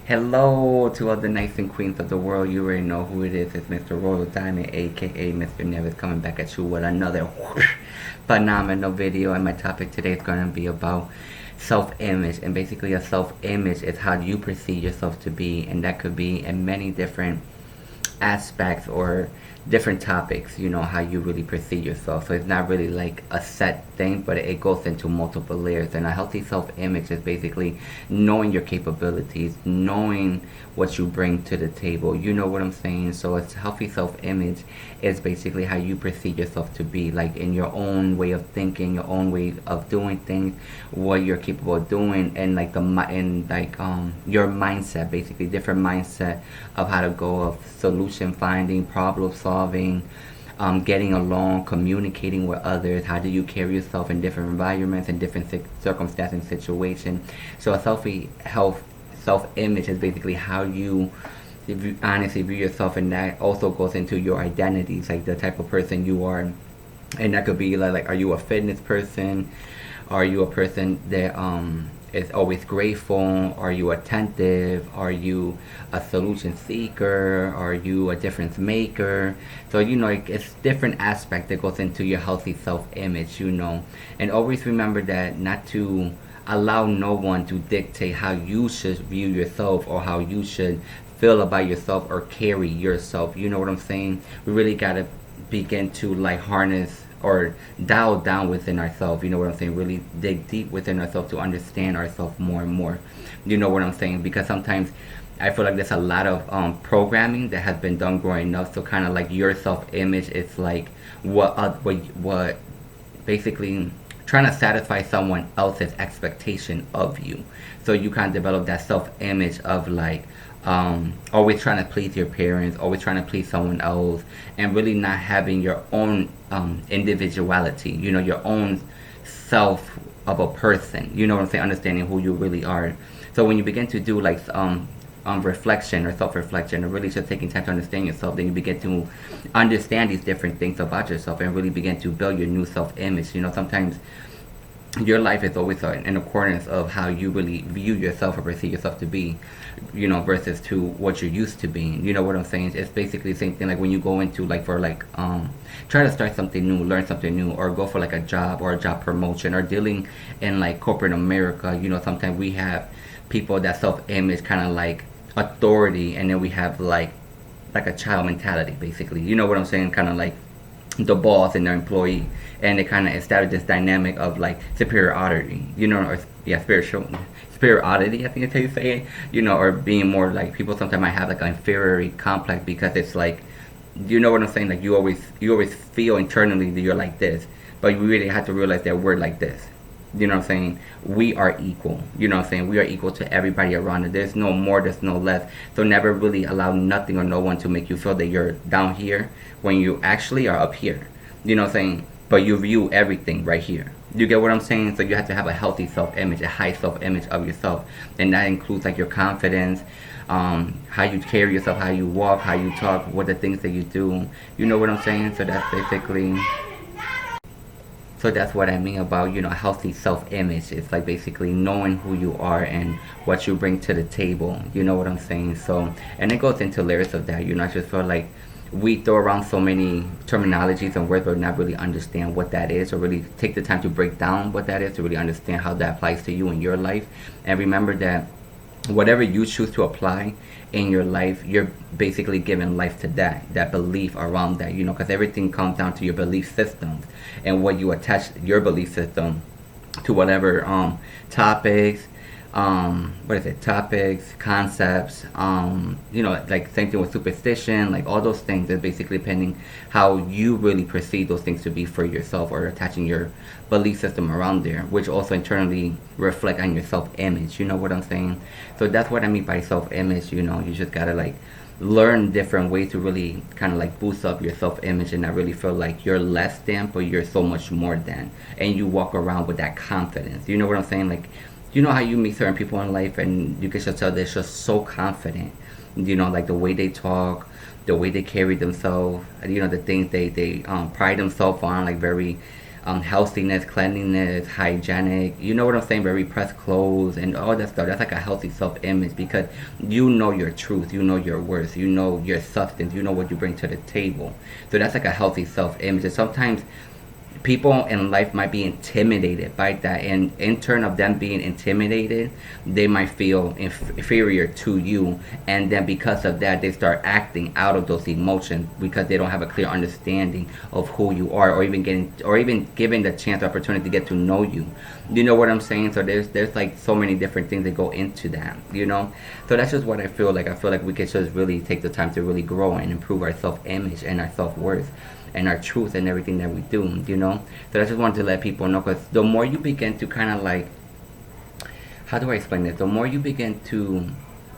Hello to all the knights and queens of the world. You already know who it is. It's Mr. Royal Diamond, aka Mr. coming back at you with another phenomenal video. And my topic today is going to be about self-image. And basically, a self-image is how you perceive yourself to be, and that could be in many different aspects or different topics, how you really perceive yourself. So it's not really like a set thing, but it goes into multiple layers. And a healthy self-image is basically knowing your capabilities, knowing what you bring to the table. You know what I'm saying? So it's healthy self-image is basically how you perceive yourself to be, like in your own way of thinking, your own way of doing things, what you're capable of doing, and like your mindset, basically different mindset of how to go of solution finding, problem solving, getting along, communicating with others. How do you carry yourself in different environments and different circumstances and situations? So a self-image is basically how you, if you honestly view yourself, and that also goes into your identities, like the type of person you are. And that could be like, are you a fitness person? Are you a person that is always grateful? Are you attentive? Are you a solution seeker? Are you a difference maker? So it's different aspect that goes into your healthy self-image. And always remember that not to allow no one to dictate how you should view yourself or how you should feel about yourself or carry yourself. You know what I'm saying? We really gotta begin to like harness or dial down within ourselves. You know what I'm saying? Really dig deep within ourselves to understand ourselves more and more. You know what I'm saying? Because sometimes I feel like there's a lot of programming that has been done growing up. So kind of like your self-image, it's like what basically trying to satisfy someone else's expectation of you. So you kind of develop that self-image of like always trying to please your parents, always trying to please someone else, and really not having your own individuality, your own self of a person. You know what I'm saying? Understanding who you really are. So when you begin to do like reflection or self-reflection, or really just taking time to understand yourself, then you begin to understand these different things about yourself and really begin to build your new self-image. Sometimes your life is always in accordance of how you really view yourself or perceive yourself to be, versus to what you're used to being. You know what I'm saying? It's basically the same thing like when you go into try to start something new, learn something new, or go for like a job or a job promotion, or dealing in like corporate America. Sometimes we have people that self-image kind of like authority, and then we have like a child mentality, basically. You know what I'm saying? Kind of like the boss and their employee, and they kind of establish this dynamic of like superiority, or superiority, I think that's how you say it, or being more like, people sometimes might have like an inferiority complex, because it's like, you know what I'm saying, like you always feel internally that you're like this, but you really have to realize that we're like this. You know what I'm saying? We are equal. You know what I'm saying? We are equal to everybody around us. There's no more, there's no less. So never really allow nothing or no one to make you feel that you're down here when you actually are up here. You know what I'm saying? But you view everything right here. You get what I'm saying? So you have to have a healthy self-image, a high self-image of yourself. And that includes like your confidence, how you carry yourself, how you walk, how you talk, what the things that you do. You know what I'm saying? So that's basically... So that's what I mean about, healthy self-image. It's like basically knowing who you are and what you bring to the table. You know what I'm saying? So, and it goes into layers of that. I just feel like we throw around so many terminologies and words, but not really understand what that is, or really take the time to break down what that is, to really understand how that applies to you in your life. And remember that whatever you choose to apply in your life, you're basically giving life to that belief around that, because everything comes down to your belief systems and what you attach your belief system to, whatever topics, topics, concepts, like same thing with superstition, like all those things is basically depending how you really perceive those things to be for yourself, or attaching your belief system around there, which also internally reflect on your self-image. You know what I'm saying? So that's what I mean by self-image. You just gotta like learn different ways to really kind of like boost up your self-image, and not really feel like you're less than, but you're so much more than, and you walk around with that confidence. You know what I'm saying? Like, how you meet certain people in life and you can just tell they're just so confident, like the way they talk, the way they carry themselves, the things they pride themselves on, like very healthiness, cleanliness, hygienic, you know what I'm saying, very pressed clothes and all that stuff. That's like a healthy self-image because you know your truth, you know your worth, you know your substance, you know what you bring to the table. So that's like a healthy self-image. And sometimes people in life might be intimidated by that, and in turn of them being intimidated, they might feel inferior to you, and then because of that they start acting out of those emotions because they don't have a clear understanding of who you are, or even given the chance or opportunity to get to know you. You know what I'm saying? So there's like so many different things that go into that, you know. So that's just what I feel like. I feel like we could just really take the time to really grow and improve our self-image and our self-worth and our truth and everything that we do, you know. So I just wanted to let people know, because the more you begin to kind of like, how do I explain this? The more you begin to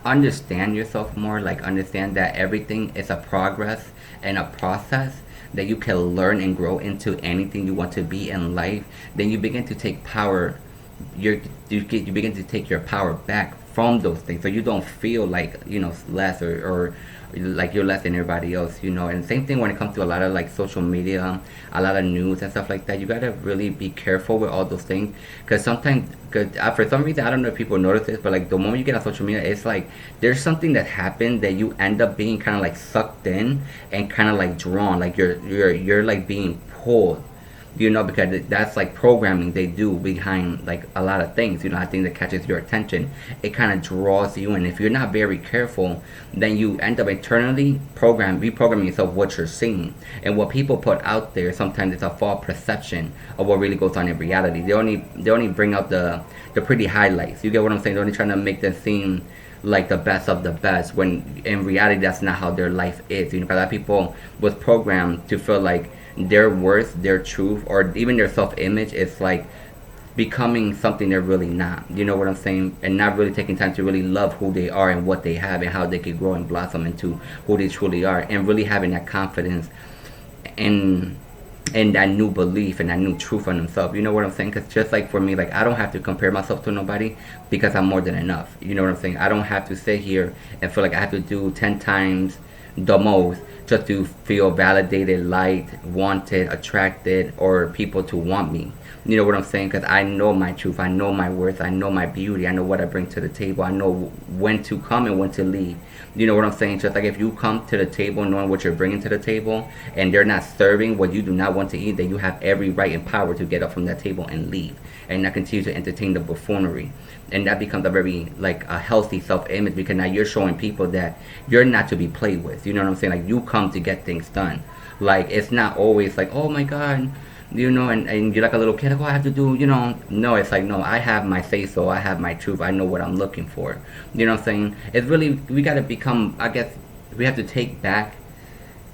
understand yourself more, like understand that everything is a progress and a process, that you can learn and grow into anything you want to be in life, then you begin to take power. You begin to take your power back from those things, so you don't feel like, you know, less, or like you're less than everybody else, you know. And same thing when it comes to a lot of like social media, a lot of news and stuff like that. You gotta really be careful with all those things, because sometimes, cause for some reason, I don't know if people notice this, but like the moment you get on social media, it's like there's something that happened that you end up being kind of like sucked in and kind of like drawn, like you're like being pulled, you know, because that's like programming they do behind like a lot of things, you know. I think that catches your attention, it kind of draws you in. If you're not very careful, then you end up internally reprogramming yourself what you're seeing. And what people put out there, sometimes it's a false perception of what really goes on in reality. They only bring out the pretty highlights, you get what I'm saying? They're only trying to make them seem like the best of the best, when in reality that's not how their life is, you know. Because a lot of people was programmed to feel like their worth, their truth, or even their self-image is like becoming something they're really not, you know what I'm saying? And not really taking time to really love who they are and what they have and how they could grow and blossom into who they truly are, and really having that confidence in that new belief and that new truth on themselves, you know what I'm saying? Because just like for me, like I don't have to compare myself to nobody, because I'm more than enough, you know what I'm saying? I don't have to sit here and feel like I have to do 10 times the most just to feel validated, liked, wanted, attracted, or people to want me. You know what I'm saying? Because I know my truth, I know my worth, I know my beauty, I know what I bring to the table, I know when to come and when to leave. You know what I'm saying? Just like if you come to the table knowing what you're bringing to the table, and they're not serving what you do not want to eat, then you have every right and power to get up from that table and leave, and not continue to entertain the buffoonery. And that becomes a very like a healthy self-image, because now you're showing people that you're not to be played with. You know what I'm saying? Like you come to get things done. Like it's not always like, oh my god, you know, and you're like a little kid, like, oh, I have to do, you know. No, it's like, no, I have my say so, I have my truth, I know what I'm looking for. You know what I'm saying? It's really, we got to become, I guess we have to take back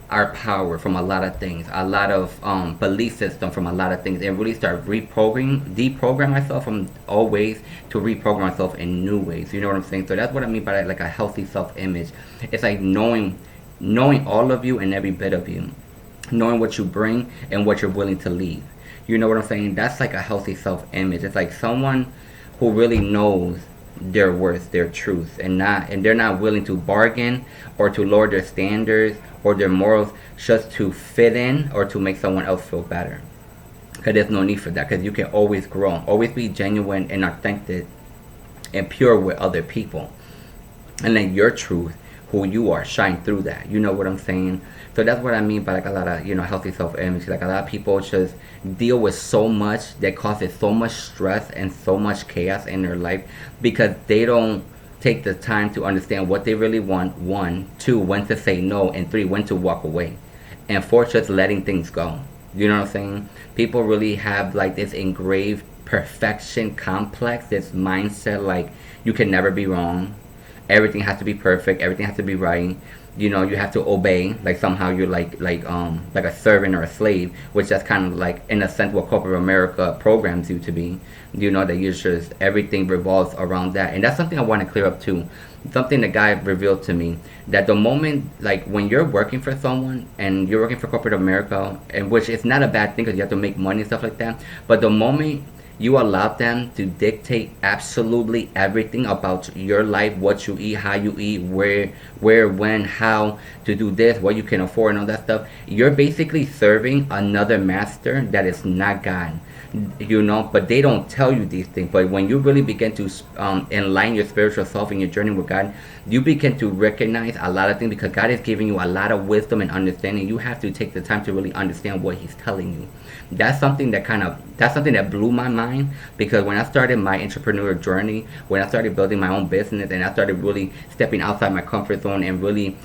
our power from a lot of things, a lot of belief system from a lot of things, and really start deprogram myself from old ways to reprogram myself in new ways. You know what I'm saying? So that's what I mean by like a healthy self-image. It's like knowing all of you and every bit of you, knowing what you bring and what you're willing to leave. You know what I'm saying? That's like a healthy self-image. It's like someone who really knows their worth, their truth, and they're not willing to bargain or to lower their standards or their morals just to fit in or to make someone else feel better. Because there's no need for that, because you can always grow, always be genuine and authentic and pure with other people, and let your truth, who you are, shine through that. You know what I'm saying? So that's what I mean by like a lot of, you know, healthy self-image. Like a lot of people just deal with so much that causes so much stress and so much chaos in their life, because they don't take the time to understand what they really want. 1, 2, when to say no, and 3, when to walk away, and 4, just letting things go. You know what I'm saying? People really have like this engraved perfection complex, this mindset like you can never be wrong, everything has to be perfect, everything has to be right. You know, you have to obey, like somehow you're like a servant or a slave, which that's kind of like in a sense what corporate America programs you to be. You know, that you're just, everything revolves around that. And that's something I want to clear up too. Something the guy revealed to me, that the moment, like when you're working for someone and you're working for corporate America, and which is not a bad thing because you have to make money and stuff like that, but the moment You allow them to dictate absolutely everything about your life, what you eat, how you eat, where, when, how to do this, what you can afford, and all that stuff. You're basically serving another master that is not God. But they don't tell you these things. But when you really begin to enlighten your spiritual self in your journey with God, you begin to recognize a lot of things, because God is giving you a lot of wisdom and understanding. You have to take the time to really understand what He's telling you. That's something that blew my mind, because when I started my entrepreneurial journey, when I started building my own business, and I started really stepping outside my comfort zone and really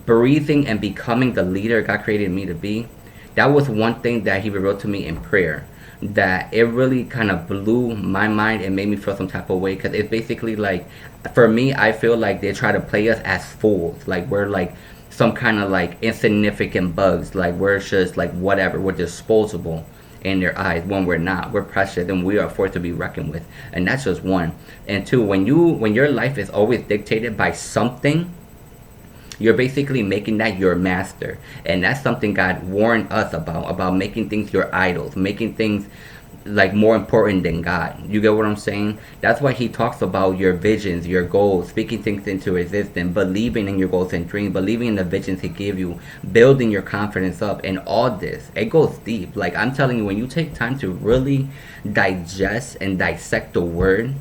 breathing and becoming the leader God created me to be, that was one thing that He revealed to me in prayer, that it really kind of blew my mind and made me feel some type of way. Because it's basically like, for me, I feel like they try to play us as fools, like we're like some kind of like insignificant bugs, like we're just like whatever, we're disposable in their eyes, when we're not. We're precious, and we are a force to be reckoned with. And that's just one. And two, when your life is always dictated by something, you're basically making that your master. And that's something God warned us about making things your idols, making things like more important than God. You get what I'm saying? That's why He talks about your visions, your goals, speaking things into existence, believing in your goals and dreams, believing in the visions He gave you, building your confidence up, and all this. It goes deep. Like, I'm telling you, when you take time to really digest and dissect the word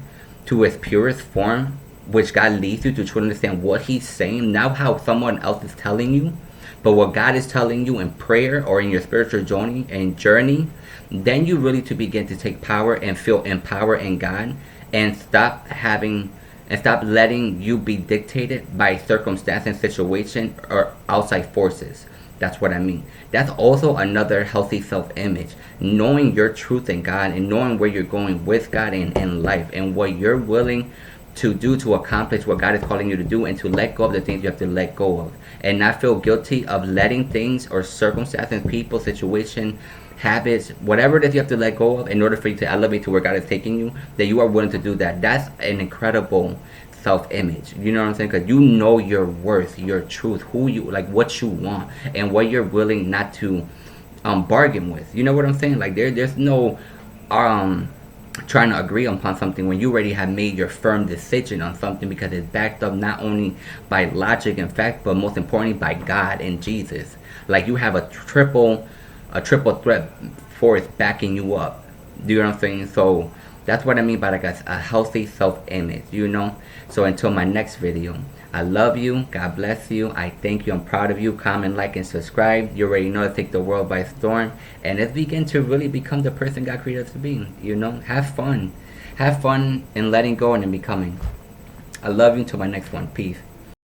to its purest form, which God leads you to truly understand what He's saying, not how someone else is telling you, but what God is telling you in prayer or in your spiritual journey, then you really to begin to take power and feel empowered in God, and stop letting you be dictated by circumstance and situation or outside forces. That's what I mean. That's also another healthy self-image. Knowing your truth in God, and knowing where you're going with God in life, and what you're willing to do to accomplish what God is calling you to do, and to let go of the things you have to let go of, and not feel guilty of letting things or circumstances, people, situation, habits, whatever it is you have to let go of in order for you to elevate to where God is taking you, that you are willing to do that. That's an incredible self-image. You know what I'm saying? Because you know your worth, your truth, who you like, what you want, and what you're willing not to bargain with. You know what I'm saying? Like there's no trying to agree upon something when you already have made your firm decision on something, because it's backed up not only by logic and fact, but most importantly by God and Jesus. Like you have a triple threat force backing you up. Do you know what I'm saying? So that's what I mean by like a healthy self-image, So until my next video, I love you. God bless you. I thank you. I'm proud of you. Comment, like, and subscribe. You already know to take the world by storm. And let's begin to really become the person God created us to be. Have fun. Have fun in letting go and in becoming. I love you. Until my next one. Peace.